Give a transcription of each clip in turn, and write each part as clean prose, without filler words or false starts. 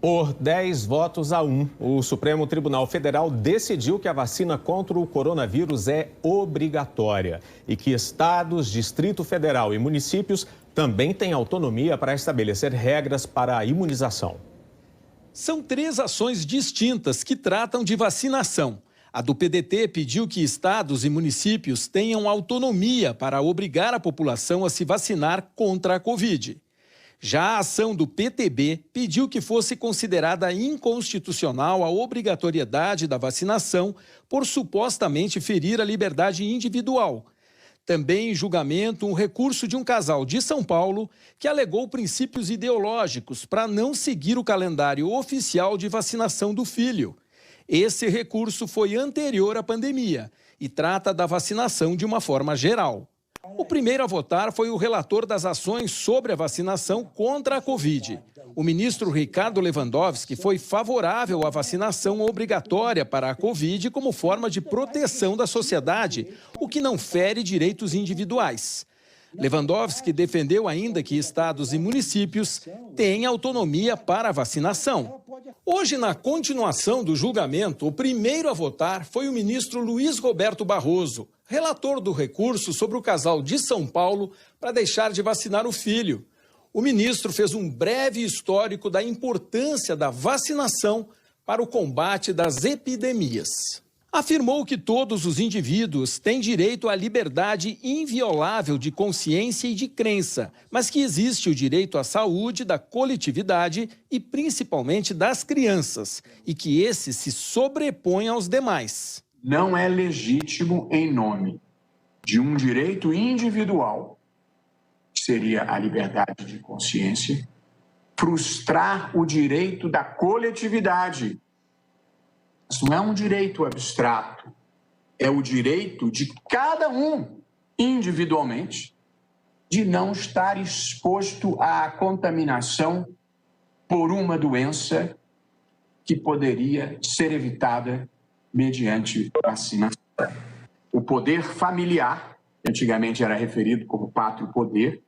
Por 10 votos a 1, o Supremo Tribunal Federal decidiu que a vacina contra o coronavírus é obrigatória e que estados, Distrito Federal e municípios também têm autonomia para estabelecer regras para a imunização. São 3 ações distintas que tratam de vacinação. A do PDT pediu que estados e municípios tenham autonomia para obrigar a população a se vacinar contra a Covid. Já a ação do PTB pediu que fosse considerada inconstitucional a obrigatoriedade da vacinação por supostamente ferir a liberdade individual. Também em julgamento, um recurso de um casal de São Paulo que alegou princípios ideológicos para não seguir o calendário oficial de vacinação do filho. Esse recurso foi anterior à pandemia e trata da vacinação de uma forma geral. O primeiro a votar foi o relator das ações sobre a vacinação contra a Covid. O ministro Ricardo Lewandowski foi favorável à vacinação obrigatória para a Covid como forma de proteção da sociedade, o que não fere direitos individuais. Lewandowski defendeu ainda que estados e municípios têm autonomia para a vacinação. Hoje, na continuação do julgamento, o primeiro a votar foi o ministro Luiz Roberto Barroso, relator do recurso sobre o casal de São Paulo para deixar de vacinar o filho. O ministro fez um breve histórico da importância da vacinação para o combate das epidemias. Afirmou que todos os indivíduos têm direito à liberdade inviolável de consciência e de crença, mas que existe o direito à saúde da coletividade e principalmente das crianças, e que esse se sobrepõe aos demais. Não é legítimo, em nome de um direito individual, que seria a liberdade de consciência, frustrar o direito da coletividade. Isso não é um direito abstrato, é o direito de cada um, individualmente, de não estar exposto à contaminação por uma doença que poderia ser evitada mediante vacinação. O poder familiar, que antigamente era referido como pátrio poder,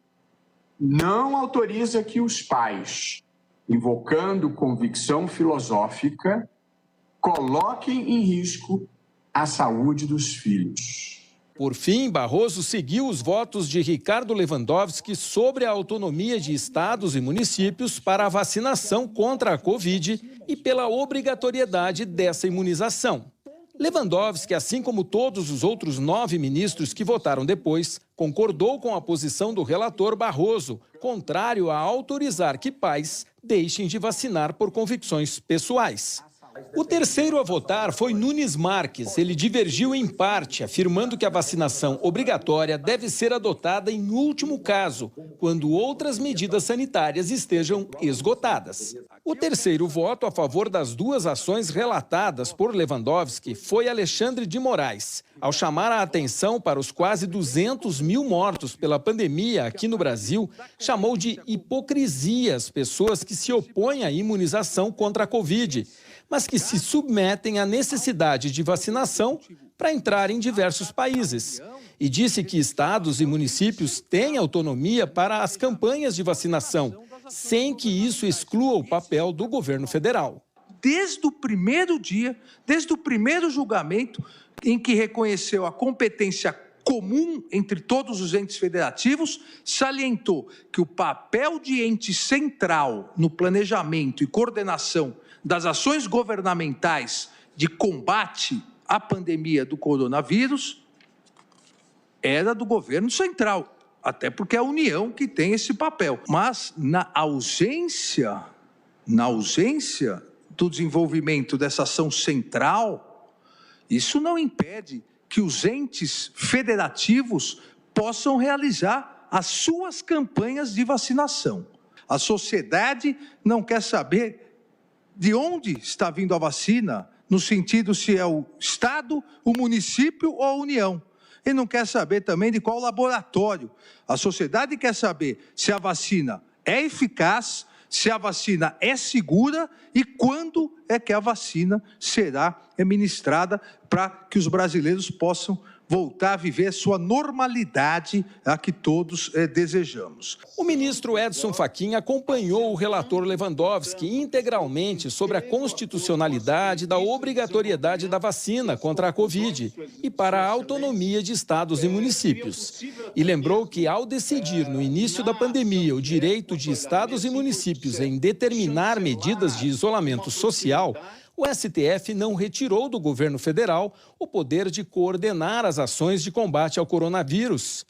não autoriza que os pais, invocando convicção filosófica, coloquem em risco a saúde dos filhos. Por fim, Barroso seguiu os votos de Ricardo Lewandowski sobre a autonomia de estados e municípios para a vacinação contra a Covid e pela obrigatoriedade dessa imunização. Lewandowski, assim como todos os outros 9 ministros que votaram depois, concordou com a posição do relator Barroso, contrário a autorizar que pais deixem de vacinar por convicções pessoais. O terceiro a votar foi Nunes Marques. Ele divergiu em parte, afirmando que a vacinação obrigatória deve ser adotada em último caso, quando outras medidas sanitárias estejam esgotadas. O terceiro voto a favor das 2 ações relatadas por Lewandowski foi Alexandre de Moraes, ao chamar a atenção para os quase 200 mil mortos pela pandemia aqui no Brasil, chamou de hipocrisia as pessoas que se opõem à imunização contra a Covid, mas que se submetem à necessidade de vacinação para entrar em diversos países. E disse que estados e municípios têm autonomia para as campanhas de vacinação, sem que isso exclua o papel do governo federal. Desde o primeiro dia, desde o primeiro julgamento, em que reconheceu a competência comum entre todos os entes federativos, salientou que o papel de ente central no planejamento e coordenação das ações governamentais de combate à pandemia do coronavírus era do governo central, até porque é a União que tem esse papel. Mas na ausência do desenvolvimento dessa ação central, isso não impede que os entes federativos possam realizar as suas campanhas de vacinação. A sociedade não quer saber de onde está vindo a vacina, no sentido se é o Estado, o município ou a União. E não quer saber também de qual laboratório. A sociedade quer saber se a vacina é eficaz, se a vacina é segura e quando é que a vacina será administrada para que os brasileiros possam voltar a viver sua normalidade, a que todos desejamos. O ministro Edson Fachin acompanhou o relator Lewandowski integralmente sobre a constitucionalidade da obrigatoriedade da vacina contra a Covid e para a autonomia de estados e municípios. E lembrou que, ao decidir no início da pandemia o direito de estados e municípios em determinar medidas de isolamento social, o STF não retirou do governo federal o poder de coordenar as ações de combate ao coronavírus.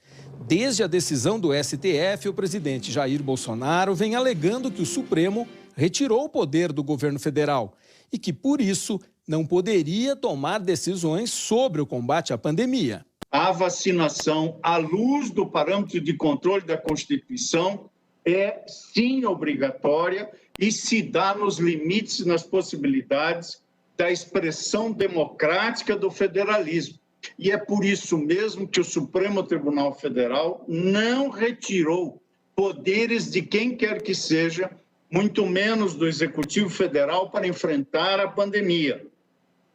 Desde a decisão do STF, o presidente Jair Bolsonaro vem alegando que o Supremo retirou o poder do governo federal e que, por isso, não poderia tomar decisões sobre o combate à pandemia. A vacinação, à luz do parâmetro de controle da Constituição, é sim obrigatória e se dá nos limites e nas possibilidades da expressão democrática do federalismo. E é por isso mesmo que o Supremo Tribunal Federal não retirou poderes de quem quer que seja, muito menos do Executivo Federal, para enfrentar a pandemia.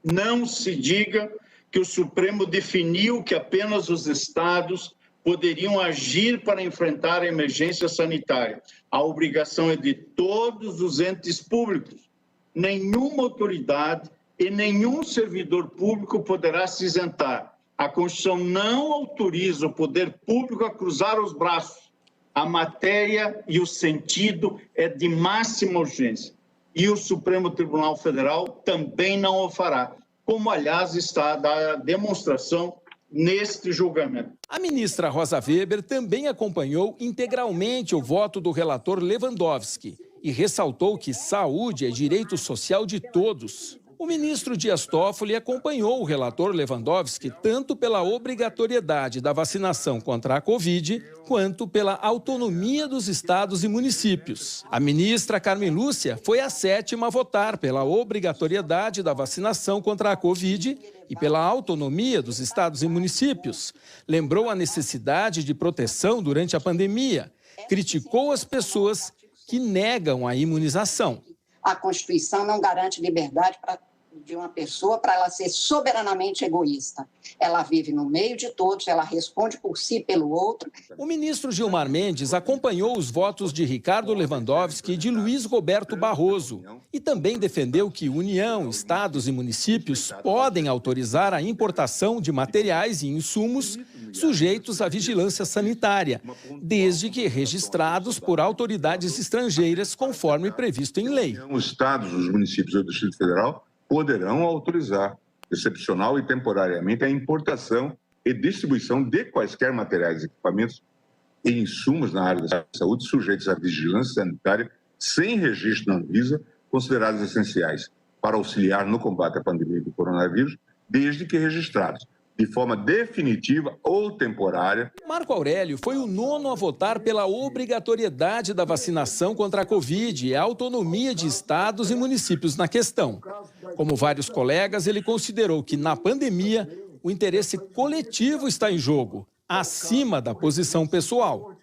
Não se diga que o Supremo definiu que apenas os estados poderiam agir para enfrentar a emergência sanitária. A obrigação é de todos os entes públicos. Nenhuma autoridade e nenhum servidor público poderá se isentar. A Constituição não autoriza o poder público a cruzar os braços. A matéria e o sentido é de máxima urgência. E o Supremo Tribunal Federal também não o fará, como, aliás, está a demonstração neste julgamento. A ministra Rosa Weber também acompanhou integralmente o voto do relator Lewandowski e ressaltou que saúde é direito social de todos. O ministro Dias Toffoli acompanhou o relator Lewandowski tanto pela obrigatoriedade da vacinação contra a Covid, quanto pela autonomia dos estados e municípios. A ministra Carmen Lúcia foi a 7ª a votar pela obrigatoriedade da vacinação contra a Covid e pela autonomia dos estados e municípios. Lembrou a necessidade de proteção durante a pandemia. Criticou as pessoas que negam a imunização. A Constituição não garante liberdade de uma pessoa para ela ser soberanamente egoísta. Ela vive no meio de todos, ela responde por si e pelo outro. O ministro Gilmar Mendes acompanhou os votos de Ricardo Lewandowski e de Luiz Roberto Barroso e também defendeu que União, estados e municípios podem autorizar a importação de materiais e insumos sujeitos à vigilância sanitária, desde que registrados por autoridades estrangeiras, conforme previsto em lei. Os estados, os municípios e o Distrito Federal poderão autorizar, excepcional e temporariamente, a importação e distribuição de quaisquer materiais, equipamentos e insumos na área da saúde sujeitos à vigilância sanitária sem registro na Anvisa, considerados essenciais para auxiliar no combate à pandemia do coronavírus, desde que registrados de forma definitiva ou temporária. Marco Aurélio foi o 9º a votar pela obrigatoriedade da vacinação contra a Covid e a autonomia de estados e municípios na questão. Como vários colegas, ele considerou que, na pandemia, o interesse coletivo está em jogo, acima da posição pessoal.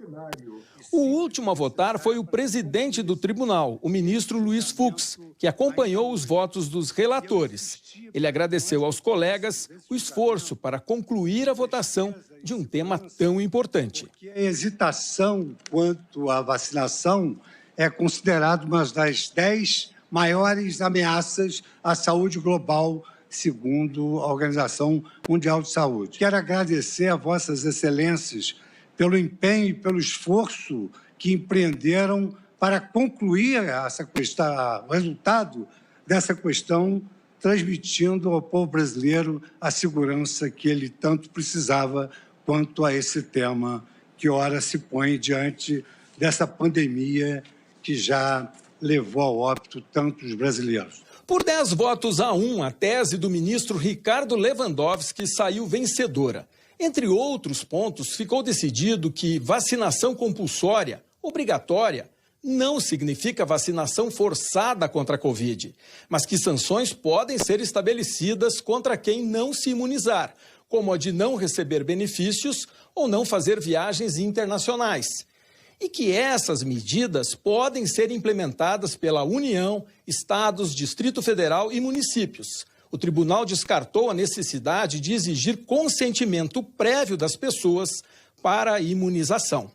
O último a votar foi o presidente do tribunal, o ministro Luiz Fux, que acompanhou os votos dos relatores. Ele agradeceu aos colegas o esforço para concluir a votação de um tema tão importante. A hesitação quanto à vacinação é considerada uma das 10 maiores ameaças à saúde global, segundo a Organização Mundial de Saúde. Quero agradecer a vossas excelências pelo empenho e pelo esforço que empreenderam para concluir essa questão, o resultado dessa questão, transmitindo ao povo brasileiro a segurança que ele tanto precisava quanto a esse tema que ora se põe diante dessa pandemia que já levou ao óbito tantos brasileiros. Por 10 votos a 1, a tese do ministro Ricardo Lewandowski saiu vencedora. Entre outros pontos, ficou decidido que vacinação compulsória, obrigatória, não significa vacinação forçada contra a Covid, mas que sanções podem ser estabelecidas contra quem não se imunizar, como a de não receber benefícios ou não fazer viagens internacionais. E que essas medidas podem ser implementadas pela União, estados, Distrito Federal e municípios. O tribunal descartou a necessidade de exigir consentimento prévio das pessoas para a imunização.